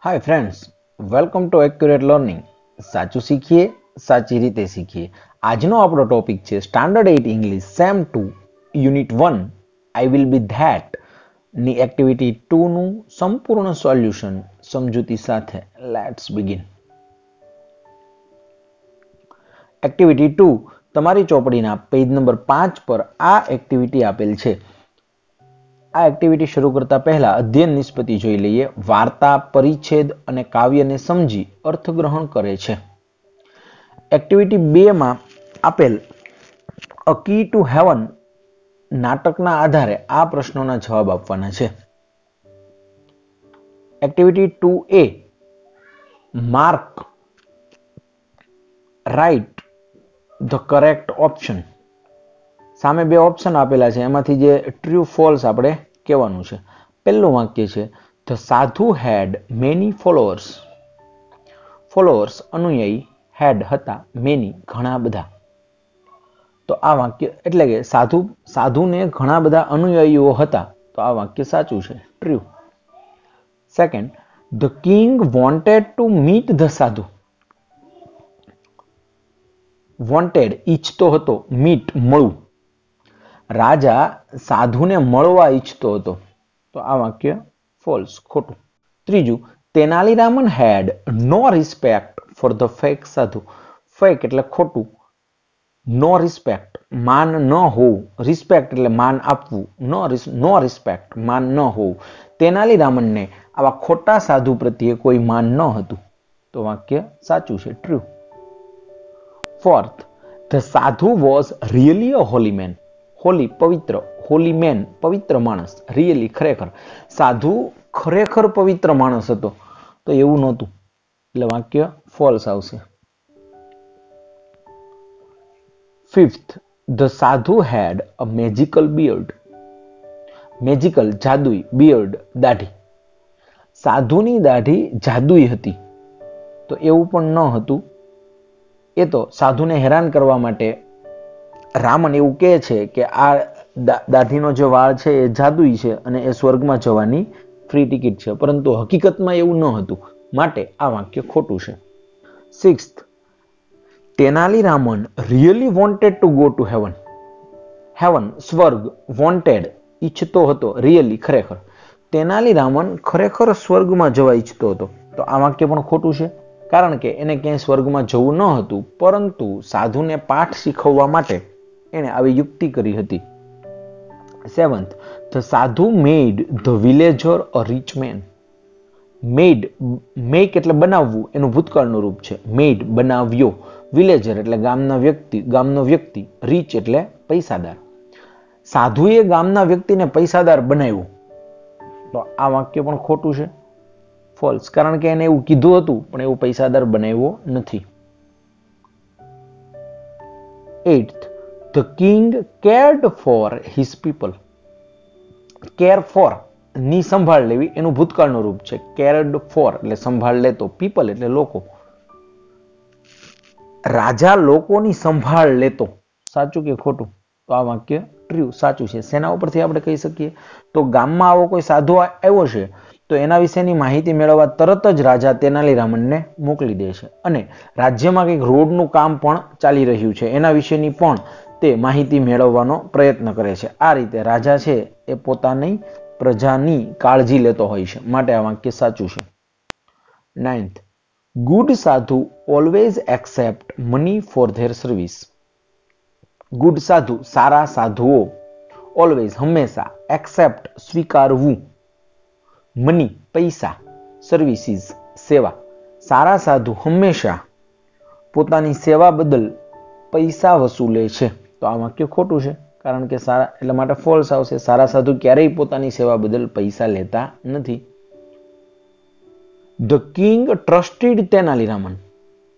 Hi friends, welcome to accurate learning. સાચું શીખીએ, સાચી રીતે શીખીએ। આજનો આપણો ટોપિક છે standard 8 English sem 2 unit 1 I will be that ની એક્ટિવિટી 2 નું સંપૂર્ણ સોલ્યુશન સમજૂતી સાથે। Let's begin. એક્ટિવિટી 2 તમારી ચોપડીના પેજ નંબર 5 પર આ એક્ટિવિટી આપેલ છે। આ એક્ટિવિટી શરૂ કરતા પહેલા અધ્યયન નિષ્પત્તિ જોઈ લઈએ। વાર્તા, પરિચ્છેદ અને કાવ્યને સમજી અર્થગ્રહણ કરે છે। એક્ટિવિટી 2 માં આપેલ અ કી ટુ હેવન નાટકના આધારે આ પ્રશ્નોના જવાબ આપવાના છે। Activity 2A mark write the correct option. સામે બે ઓપ્શન આપેલા છે, એમાંથી જે ટ્રુ ફોલ્સ આપણે કહેવાનું છે। પહેલું વાક્ય છે ધ સાધુ હેડ મેની ફોલોઅર્સ। ફોલોઅર્સ અનુયાયી, હેડ હતા, મેની ઘણા બધા। તો આ વાક્ય એટલે કે સાધુને ઘણા બધા અનુયાયીઓ હતા, તો આ વાક્ય સાચું છે, true. Second, the king wanted to meet the સાધુ। વોન્ટેડ ઈચ્છતો હતો, મીટ મળવું। રાજા સાધુને મળવા ઈચ્છતો હતો, તો આ વાક્ય ફોલ્સ, ખોટું। ત્રીજું, તેનાલીરામન હેડ નો રિસ્પેક્ટ ફોર ધ ફેક સાધુ। ફેક એટલે ખોટું, નો રિસ્પેક્ટ માન ન હોવું, રિસ્પેક્ટ એટલે માન આપવું, નો રિસ્પેક્ટ માન ન હોવું। તેનાલીરામનને આવા ખોટા સાધુ પ્રત્યે કોઈ માન ન હતું, તો વાક્ય સાચું છે, true. Fourth, the sadhu was really a holy man. Holy પવિત્ર, હોલી મેન પવિત્ર માણસ, રિયલી ખરેખર, સાધુ ખરેખર પવિત્ર માણસ હતો, તો એવું નહોતું, એટલે વાક્ય ફોલ્સ આવશે। ફિફ્થ, ધ સાધુ હેડ અ મેજિકલ બિયર્ડ। મેજિકલ જાદુઈ, બિયર્ડ દાઢી, સાધુની દાઢી જાદુઈ હતી, તો એવું પણ ન હતું। એ તો સાધુને હેરાન કરવા માટે રામન એવું કહે છે કે આ દાઢીનો જે વાળ છે એ જાદુઈ છે અને એ સ્વર્ગમાં જવાની ફ્રી ટિકિટ છે, પરંતુ હકીકતમાં એવું ન હતું, માટે આ વાક્ય ખોટું છે। Sixth, Tenaliraman really wanted to go to heaven. Heaven સ્વર્ગ, વોન્ટેડ ઈચ્છતો હતો, રિયલી ખરેખર, તેનાલીરામન ખરેખર સ્વર્ગમાં જવા ઈચ્છતો હતો, તો આ વાક્ય પણ ખોટું છે, કારણ કે એને ક્યાંય સ્વર્ગમાં જવું ન હતું, પરંતુ સાધુને પાઠ શીખવવા માટે એને આવી યુક્તિ કરી હતી। Seventh, the sadhu made the villager a rich man. Made, make એટલે બનાવવું, એનું ભૂતકાળનું રૂપ છે, મેડ બનાવ્યો, વિલેજર એટલે ગામનો વ્યક્તિ, રીચ એટલે પૈસાદાર। સાધુએ ગામના વ્યક્તિને પૈસાદાર બનાવ્યો, તો આ વાક્ય પણ ખોટું છે, ફોલ્સ, કારણ કે એને એવું કીધું હતું પણ એવું પૈસાદાર બનાવ્યો નથી। Eighth, the king કેર્ડ for his people. Care for ની સંભાળ લેવી, એનું ભૂતકાળનું રૂપ છે, કેર્ડ ફોર એટલે સંભાળ લેતો, પીપલ એટલે લોકો, રાજા લોકોની સંભાળ લેતો, સાચું કે ખોટું, તો આ વાક્ય ટ્રુ, સાચું છે। શેના ઉપરથી આપણે કહી શકીએ, તો ગામમાં આવો કોઈ સાધુ આવ્યો છે તો એના વિશેની માહિતી મેળવવા તરત જ રાજા તેનાલીરામનને મોકલી દે છે, અને રાજ્યમાં કંઈક રોડનું કામ પણ ચાલી રહ્યું છે, એના વિશેની પણ તે માહિતી મેળવવાનો પ્રયત્ન કરે છે। આ રીતે રાજા છે એ પોતાની પ્રજાની કાળજી લેતો હોય છે, માટે આ વાક્ય સાચું છે। નાઇન્થ, ગુડ સાધુ always accept money for there service. Good સાધુ, સારા સાધુઓ, ઓલવેઝ હંમેશા, એક્સેપ્ટ સ્વીકારવું, મની પૈસા, સર્વિસીસ સેવા, સારા સાધુ હંમેશા પોતાની સેવા બદલ પૈસા વસૂલે છે, તો આ વાક્ય ખોટું છે, કારણ કે સારા એટલે માટે ફોલ્સ આવશે, સારા સાધુ ક્યારેય પોતાની સેવા બદલ પૈસા લેતા નથી। The king trusted Tenaliraman.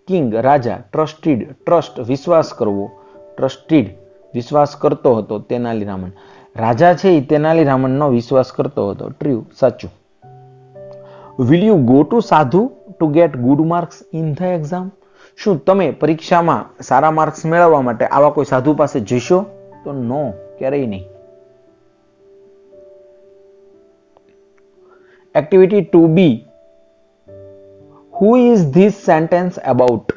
King રાજા, ટ્રસ્ટેડ ટ્રસ્ટ વિશ્વાસ કરવો, ટ્રસ્ટેડ વિશ્વાસ કરતો હતો તેનાલીરામન, રાજા છે એ તેનાલીરામનનો વિશ્વાસ કરતો હતો, ટ્રુ, સાચું। વિલ યુ ગો ટુ સાધુ two get good marks in the exam. શું તમે પરીક્ષામાં સારા માર્ક્સ મેળવવા માટે આવા કોઈ સાધુ પાસે જશો, તો નો, ક્યારેય નહીં। Activity 2B who is this sentence about?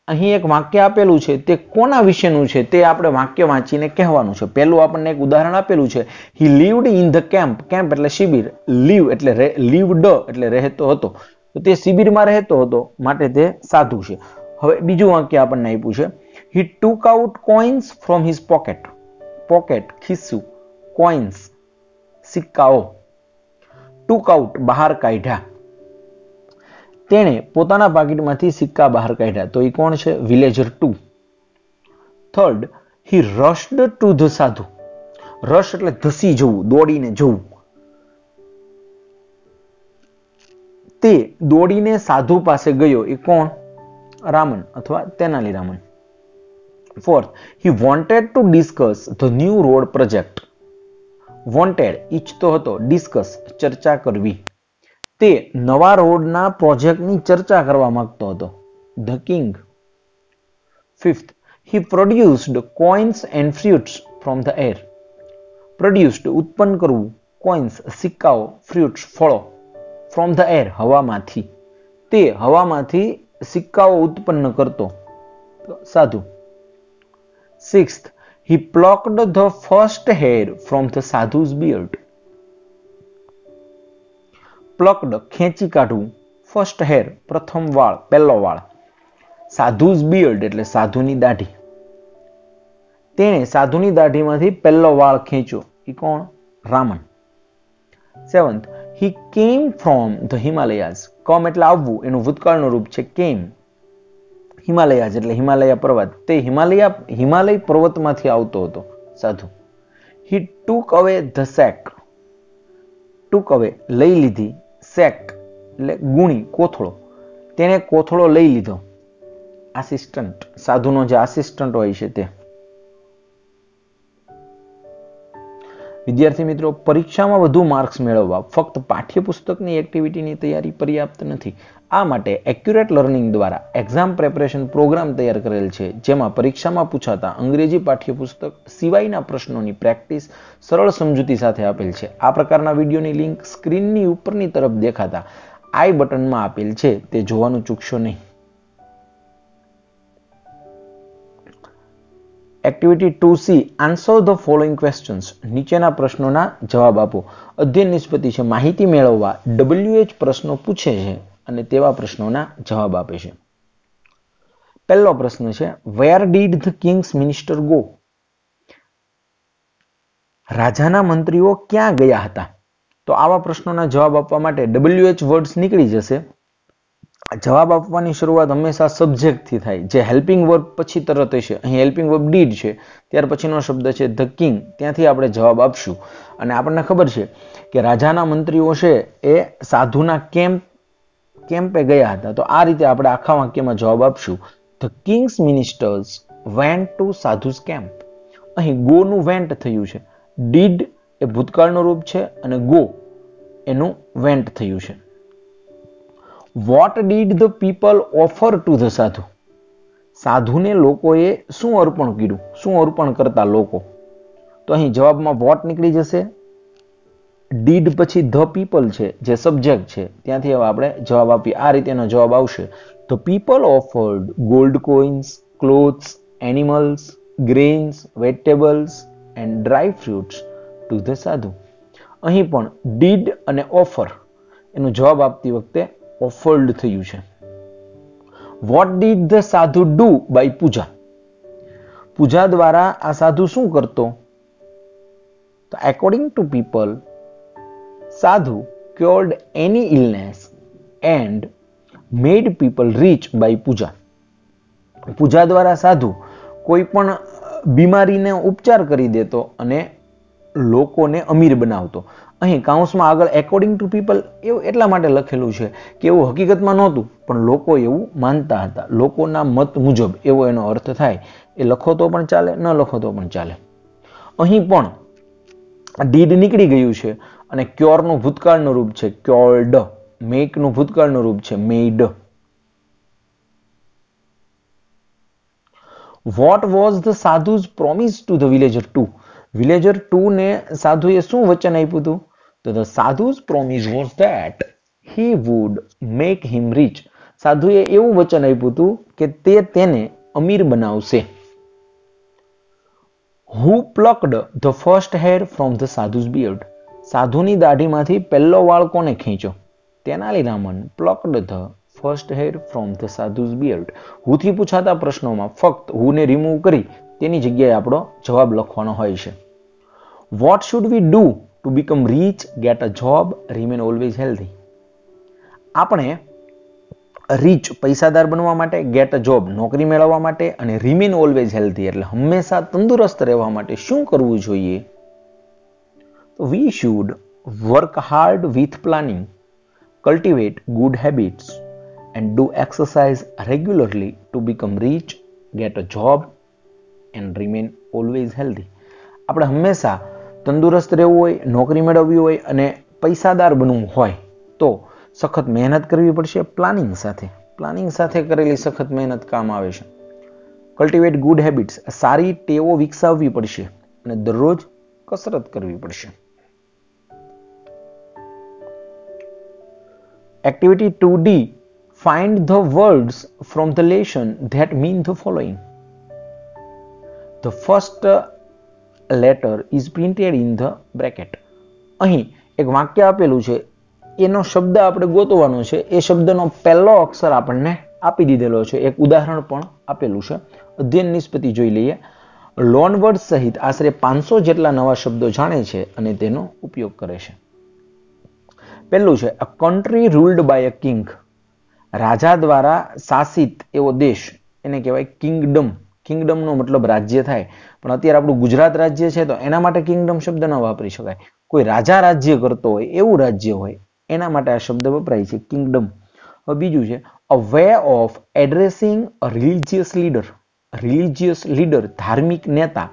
અહીં એક વાક્ય આપેલું છે, તે કોના વિશેનું છે તે આપણે વાક્ય વાંચીને કહેવાનું છે. પહેલું આપણને એક ઉદાહરણ આપેલું છે, હી લીવ્ડ ઇન ધ કેમ્પ. કેમ્પ એટલે શિબિર, લીવ એટલે લીવ્ડ એટલે રહેતો હતો, તો તે શિબિરમાં રહેતો હતો માટે તે સાધુ છે. હવે બીજું વાક્ય આપણને આપ્યું છે, he took out coins from his pocket. Pocket ખિસ્સું, કોઇન્સ સિક્કાઓ. ટુક આઉટ બહાર કાઢ્યા. તેણે પોતાના પાકીટમાંથી સિક્કા બહાર કાઢ્યા, તો એ કોણ છે? Villager 2. Third, he rushed to the sadhu. Rush એટલે ધસી જવું, દોડીને જવું. તે દોડીને સાધુ પાસે ગયો, એ કોણ? રામન અથવા Tenali Raman. Fourth, he wanted to discuss the new road project. Wanted ઈચ્છતો હતો, ડિસ્કસ ચર્ચા કરવી. તે નવા રોડના પ્રોજેક્ટની ચર્ચા કરવા માંગતો હતો. The king. Fifth, he produced coins and fruits from the air. Produced ઉત્પન્ન કરવું, કોઇન્સ સિક્કાઓ, ફ્રૂટ્સ ફળો, ફ્રોમ ધ એર હવામાંથી. તે હવામાંથી સિક્કાઓ ઉત્પન્ન કરતો, સાધુ. Sixth, he plucked the first hair from the sadhu's beard. Plucked ખેંચી કાઢવું, ફર્સ્ટ હેર પ્રથમ વાળ, પહેલો વાળ. સાધુઝ બિયર્ડ એટલે સાધુની દાઢી. તેણે સાધુની દાઢીમાંથી પહેલો વાળ ખેંચ્યો, એ કોણ? Raman. Seventh, he came from the Himalayas. કમ એટલે આવવું, એનું ભૂતકાળનું રૂપ છે કેમ. હિમાલયાઝ એટલે હિમાલય પર્વત. તે હિમાલય પર્વતમાંથી આવતો હતો, સાધુ. હી ટુક અવે ધ સેક. ટુક અવે લઈ લીધી, સેક એટલે ગુણી, કોથળો. તેણે કોથળો લઈ લીધો. આસિસ્ટન્ટ, સાધુનો જે આસિસ્ટન્ટ હોય છે તે. વિદ્યાર્થી મિત્રો, પરીક્ષામાં વધુ માર્ક્સ મેળવવા ફક્ત પાઠ્યપુસ્તકની એક્ટિવિટીની તૈયારી પર્યાપ્ત નથી. આ માટે એક્યુરેટ લર્નિંગ દ્વારા એક્ઝામ પ્રેપરેશન પ્રોગ્રામ તૈયાર કરેલ છે, જેમાં પરીક્ષામાં પૂછાતા અંગ્રેજી પાઠ્યપુસ્તક સિવાયના પ્રશ્નોની પ્રેક્ટિસ સરળ સમજૂતી સાથે આપેલ છે. આ પ્રકારના વિડીયોની લિંક સ્ક્રીનની ઉપરની તરફ દેખાતા આઈ બટનમાં આપેલ છે, તે જોવાનું ચૂકશો નહીં. Activity 2C, answer the following questions. નીચેના પ્રશ્નોના જવાબ આપો. અધ્યયન નિષ્પત્તિ છે, માહિતી મેળવવા WH પ્રશ્નો પૂછે છે અને તેવા પ્રશ્નોના જવાબ આપે છે. પહેલો પ્રશ્ન છે, where did the king's minister go? રાજાના મંત્રીઓ ક્યાં ગયા હતા? તો આવા પ્રશ્નોના જવાબ આપવા માટે WH વર્ડ્સ નીકળી જશે. જવાબ આપવાની શરૂઆત હંમેશા સબ્જેક્ટથી થાય, જે હેલ્પિંગ વર્બ પછી તરત હશે. અહીં હેલ્પિંગ વર્બ ડીડ છે, ત્યાર પછીનો શબ્દ છે ધ કિંગ, ત્યાંથી આપણે જવાબ આપશું. અને આપણને ખબર છે કે રાજાના મંત્રીઓ છે એ સાધુના કેમ્પે ગયા હતા, તો આ રીતે આપણે આખા વાક્યમાં જવાબ આપશું. The king's ministers went to sadhu's camp. અહીં ગો નું વેન્ટ થયું છે, ડીડ એ ભૂતકાળનું રૂપ છે અને ગો એનું વેન્ટ થયું છે. What did the people offer to the સાધુ? સાધુને લોકોએ શું અર્પણ કર્યું? શું અર્પણ કરતા લોકો? તો અહીં જવાબમાં વોટ નીકળી જશે. ડીડ પછી ધ પીપલ છે જે સબ્જેક્ટ છે, ત્યાંથી હવે આપણે જવાબ આપીએ. આ રીતેનો જવાબ આવશે. The people offered gold coins, clothes, animals, grains, vegetables and dry fruits two the સાધુ. અહીં પણ ડીડ અને ઓફર એનો જવાબ આપતી વખતે ઓફર્ડ થયું છે. વોટ ડીડ ધ સાધુ ડુ બાય પૂજા? પૂજા દ્વારા આ સાધુ શું કરતો? તો according to people, sadhu cured any illness and made people rich by puja. પૂજા દ્વારા સાધુ કોઈ પણ બીમારીને ઉપચાર કરી દેતો અને લોકોને અમીર બનાવતો. અહીં કાઉન્સમાં આગળ એકોર્ડિંગ ટુ પીપલ એવું એટલા માટે લખેલું છે કે એવું હકીકતમાં નહોતું, પણ લોકો એવું માનતા હતા, લોકોના મત મુજબ એવો એનો અર્થ થાય. એ લખો તો પણ ચાલે, ન લખો તો પણ ચાલે. અહીં પણ ડીડ નીકળી ગયું છે અને ક્યોરનું ભૂતકાળનું રૂપ છે ક્યોર્ડ, મેકનું ભૂતકાળનું રૂપ છે made. What was the sadhu's promise to the villager 2? Villager 2 ને સાધુએ શું વચન આપ્યું હતું? તો the sadhu's promise was that he would make him rich. સાધુએ એવું વચન આપ્યું હતું કે તે તેને અમીર બનાવશે. Who plucked the first hair from the sadhu's beard? સાધુની દાઢીમાંથી પહેલો વાળ કોને ખેંચ્યો? Tenaliraman plucked the first hair from the sadhu's beard. હુથી પૂછાતા પ્રશ્નોમાં ફક્ત હુને રિમૂવ કરી તેની જગ્યાએ આપણો જવાબ લખવાનો હોય છે. What should we do to become rich, get a job, remain always healthy? આપણે રીચ પૈસાદાર બનવા માટે, ગેટ અ જોબ નોકરી મેળવવા માટે અને રિમેન ઓલવેઝ હેલ્ધી એટલે હંમેશા તંદુરસ્ત રહેવા માટે શું કરવું જોઈએ? We should work hard with planning, cultivate good habits and do exercise regularly to become rich, get a job and remain always healthy. આપણે હંમેશા તંદુરસ્ત રહેવું હોય, નોકરી મેળવવી હોય અને પૈસાદાર બનવું હોય તો સખત મહેનત કરવી પડશે. પ્લાનિંગ સાથે કરેલી સખત મહેનત કામ આવે છે. કલ્ટિવેટ ગુડ હેબિટ્સ સારી ટેવો વિકસાવવી પડશે અને દરરોજ કસરત કરવી પડશે. Activity 2D, find the words from the lesson that mean the following. The first letter is printed in the bracket. અહીં એક વાક્ય આપેલું છે, એનો શબ્દ આપણે ગોતવાનો છે. એ શબ્દનો પહેલો અક્ષર આપણને આપી દીધેલો છે. એક ઉદાહરણ પણ આપેલું છે. અધ્યયન નિષ્પત્તિ જોઈ લઈએ. લોન વર્ડ સહિત આશરે 500 જેટલા નવા શબ્દો જાણે છે અને તેનો ઉપયોગ કરે છે. પહેલું છે a country ruled by a king. રાજા દ્વારા શાસિત એવો દેશ એને કહેવાય કિંગડમ. કિંગડમનો મતલબ રાજ્ય થાય, પણ અત્યારે આપણું ગુજરાત રાજ્ય છે તો એના માટે કિંગડમ શબ્દ ન વાપરી શકાય. કોઈ રાજા રાજ્ય કરતો હોય એવું રાજ્ય હોય એના માટે આ શબ્દ વપરાય છે, કિંગડમ. હવે બીજું છે a way of addressing a religious leader. Religious leader ધાર્મિક નેતા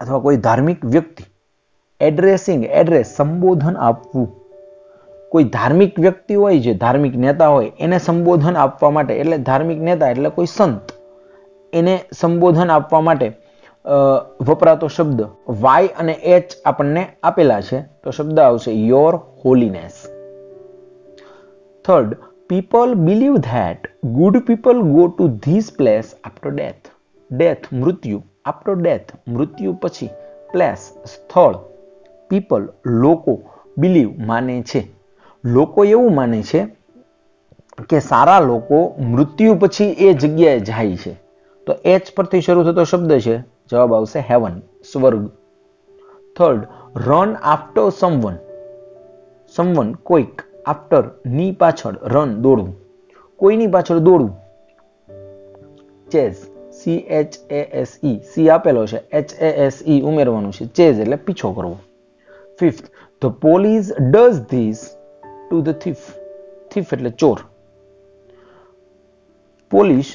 અથવા કોઈ ધાર્મિક વ્યક્તિ. એડ્રેસિંગ એડ્રેસ સંબોધન આપવું. કોઈ ધાર્મિક વ્યક્તિ હોય છે, ધાર્મિક નેતા હોય એને સંબોધન આપવા માટે, એટલે ધાર્મિક નેતા એટલે કોઈ સંત, એને સંબોધન આપવા માટે વપરાતો શબ્દ વાય અને એચ આપણને આપેલા છે તો શબ્દ આવશે your Holiness. Third, people believe that good people go to this place after death. Death મૃત્યુ, આફ્ટર ડેથ મૃત્યુ પછી, પ્લેસ સ્થળ, પીપલ લોકો, બિલીવ માને છે. લોકો એવું માને છે કે સારા લોકો મૃત્યુ પછી એ જગ્યાએ જાય છે તો એચ પરથી શરૂ થતો શબ્દ છે, જવાબ આવશે હેવન સ્વર્ગ. Third, run after someone. Someone કોઈક, આફ્ટર ની પાછળ, રન દોડવું, કોઈની પાછળ દોડવું. ચેઝ CHASE, સી આપેલો છે, HASE ઉમેરવાનું છે. ચેઝ એટલે પીછો કરવો. Fifth, the police does this to the thief. Thief એટલે ચોર. પોલીસ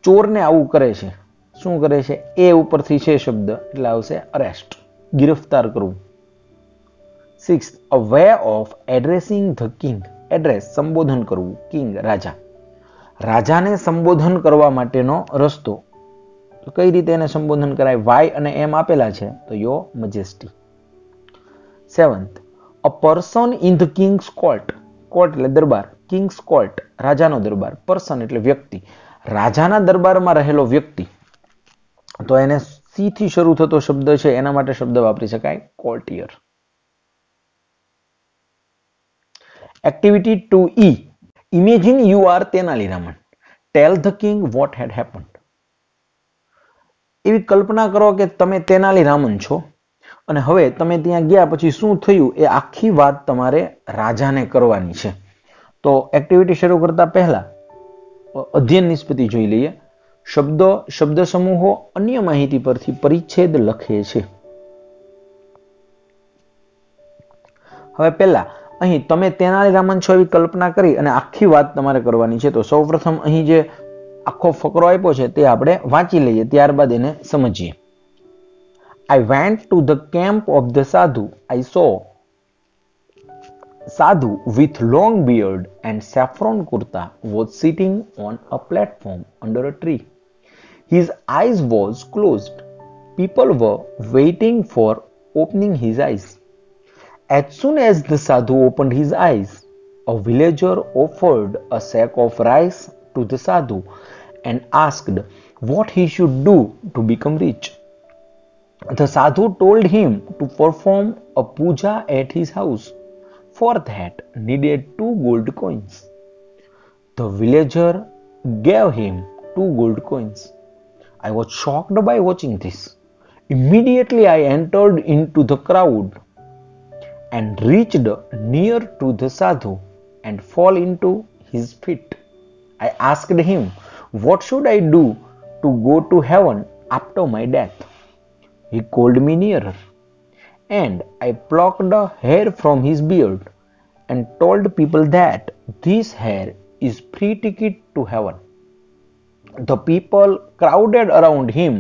ચોરને આવું કરે છે. શું કરે છે? એ ઉપરથી છે શબ્દ એટલે આવશે અરેસ્ટ, ગિરફ્તાર કરવું. Sixth, a way of addressing the king. Address સંબોધન કરવું, કિંગ રાજા. રાજાને સંબોધન કરવા માટેનો રસ્તો. તો કઈ રીતે એને સંબોધન કરાય? વાય અને એમ આપેલા છે તો your majesty. Seventh, a person in the king's court. Court એટલે દરબાર, કિંગ્સ કોર્ટ રાજાનો દરબાર, પર્સન એટલે વ્યક્તિ. રાજાના દરબારમાં રહેલો વ્યક્તિ તો એને સી થી શરૂ થતો શબ્દ છે એના માટે શબ્દ વાપરી શકાય courtier. Activity 2E, imagine you are Tenaliraman. Tell the king what had happened. એવી કલ્પના કરો કે તમે તેનાલીરામન છો અને હવે તમે ત્યાં ગયા પછી શું થયું એ આખી વાત તમારે રાજાને કરવાની છે. તો એક્ટિવિટી શરૂ કરતા પહેલા અધ્યયન નિષ્પત્તિ જોઈ લઈએ. શબ્દો, શબ્દ સમૂહો અન્ય માહિતી પરથી પરિચ્છેદ લખે છે. હવે પહેલા અહીં તમે તેનાલીરામન છો એવી કલ્પના કરી અને આખી વાત તમારે કરવાની છે. તો સૌપ્રથમ અહીં જે આખો ફકરો આપ્યો છે તે આપણે વાંચી લઈએ, ત્યારબાદ એને સમજીએ. I went to the camp of the sadhu. I saw sadhu with long beard and saffron kurta was sitting on a platform under a tree. His eyes was closed. People were waiting for opening his eyes. As soon as the sadhu opened his eyes, a villager offered a sack of rice to the sadhu and asked what he should do to become rich. The sadhu told him to perform a puja at his house. For that needed 2 gold coins. The villager gave him 2 gold coins. I was shocked by watching this. Immediately I entered into the crowd and reached near to the sadhu and fell into his feet. I asked him, what should I do to go to heaven after my death? He called me nearer, and I plucked a hair from his beard and told people that this hair is free ticket to heaven. The people crowded around him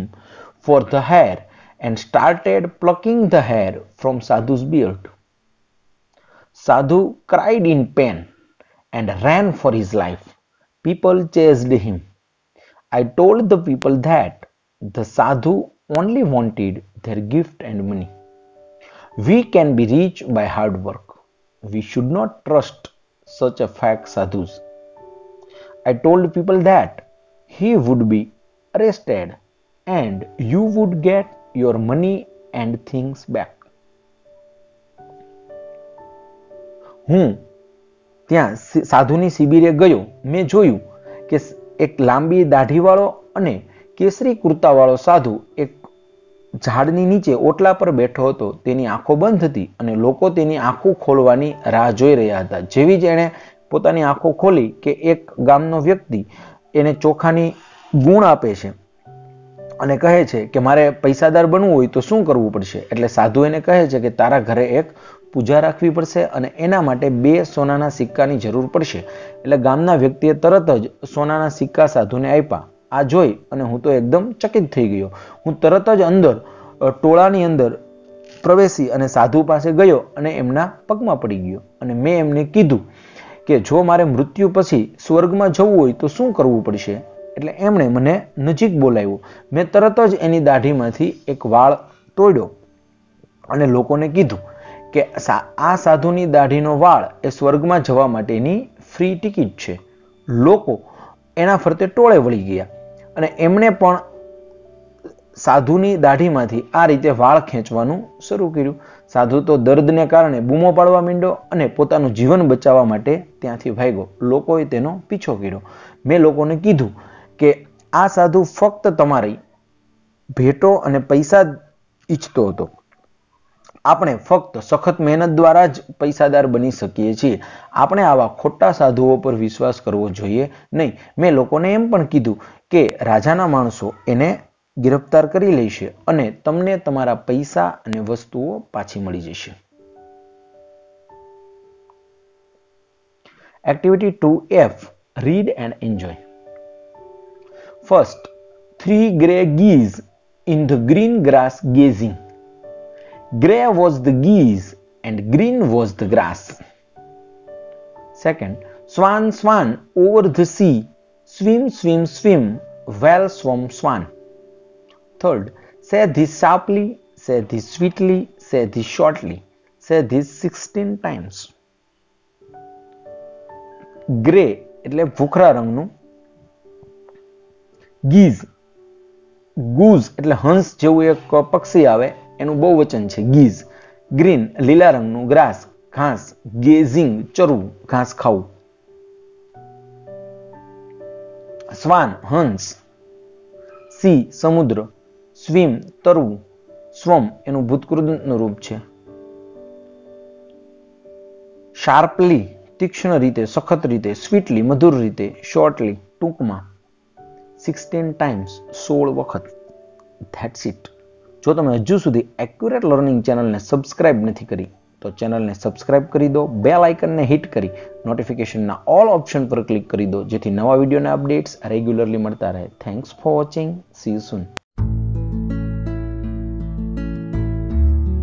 for the hair and started plucking the hair from Sadhu's beard. Sadhu cried in pain and ran for his life. People chased him. I told the people that the Sadhu only wanted their gift and money. We can be rich by hard work. We should not trust such a fake sadhus. I told people that he would be arrested and you would get your money and things back. હું ત્યાં સાધુની શિબિરે ગયો. મેં જોયું કે એક લાંબી દાઢીવાળો અને કેસરી કુર્તાવાળો સાધુ એક ઝાડની નીચે ઓટલા પર બેઠો હતો. તેની આંખો બંધ હતી અને લોકો તેની આંખો ખોલવાની રાહ જોઈ રહ્યા હતા. જેવી જ એણે પોતાની આંખો ખોલી કે એક ગામનો વ્યક્તિ એને ચોખાની ગુણ આપે છે અને કહે છે કે મારે પૈસાદાર બનવું હોય તો શું કરવું પડશે? એટલે સાધુ એને કહે છે કે તારા ઘરે એક પૂજા રાખવી પડશે અને એના માટે 2 સોનાના સિક્કાની જરૂર પડશે. એટલે ગામના વ્યક્તિએ તરત જ સોનાના સિક્કા સાધુને આપ્યા. આ જોઈ અને હું તો એકદમ ચકિત થઈ ગયો. હું તરત જ અંદર ટોળાની અંદર પ્રવેશી અને સાધુ પાસે ગયો અને એમના પગમાં પડી ગયો અને મેં એમને કીધું કે જો મારે મૃત્યુ પછી સ્વર્ગમાં જવું હોય તો શું કરવું પડશે? એટલે એમણે મને નજીક બોલાવ્યો. મેં તરત જ એની દાઢીમાંથી એક વાળ તોડ્યો અને લોકોને કીધું કે આ સાધુની દાઢીનો વાળ એ સ્વર્ગમાં જવા માટેની ફ્રી ટિકિટ છે. લોકો એના ફરતે ટોળે વળી ગયા અને એમણે પણ સાધુની દાઢીમાંથી આ રીતે વાળ ખેંચવાનું શરૂ કર્યું. સાધુ તો દર્દને કારણે બૂમો પાડવા માંડ્યો અને પોતાનું જીવન બચાવવા માટે ત્યાંથી ભાગ્યો. લોકોએ તેનો પીછો કર્યો. મેં લોકોને કીધું કે આ સાધુ ફક્ત તમારી ભેટો અને પૈસા ઈચ્છતો હતો. આપણે ફક્ત સખત મહેનત દ્વારા જ પૈસાદાર બની શકીએ છીએ. આપણે આવા ખોટા સાધુઓ પર વિશ્વાસ કરવો જોઈએ નહીં. મેં લોકોને એમ પણ કીધું કે રાજાના માણસો એને ગિરફ્તાર કરી લેશે અને તમને તમારા પૈસા અને વસ્તુઓ પાછી મળી જશે. Activity 2F. Read and enjoy. First, 3 grey geese in the green grass gazing. Grey was the geese and green was the grass. Second, swan, swan over the sea. Swim, swim, swim. Well swum, swan. Third, say this sharply, say this sweetly, say this shortly. Say this 16 times. Grey એટલે ભૂખરા રંગનું. ગીઝ, ગૂઝ એટલે હંસ જેવું એક પક્ષી આવે એનું બહુવચન છે ગીઝ. ગ્રીન લીલા રંગનું. ગ્રાસ ઘાસ. ગેઝિંગ ચરવું ઘાસ ખાવું. સ્વાન હંસ. સી સમુદ્ર. સ્વિમ તરવું. સ્વમ એનું ભૂતકૃતનું રૂપ છે. શાર્પલી તીક્ષ્ણ રીતે સખત રીતે. સ્વીટલી મધુર રીતે. શોર્ટલી ટૂંકમાં. 16 times 16 વખત. That's it. જો તમે હજુ સુધી એક્યુરેટ લર્નિંગ ચેનલને સબસ્ક્રાઇબ નથી કરી તો ચેનલને સબસ્ક્રાઇબ કરી દો. બેલ આઇકનને હિટ કરી નોટિફિકેશનના ઓલ ઓપ્શન પર ક્લિક કરી દો જેથી નવા વિડીયોના અપડેટ્સ રેગ્યુલરલી મળતા રહે. Thanks for watching. C you soon.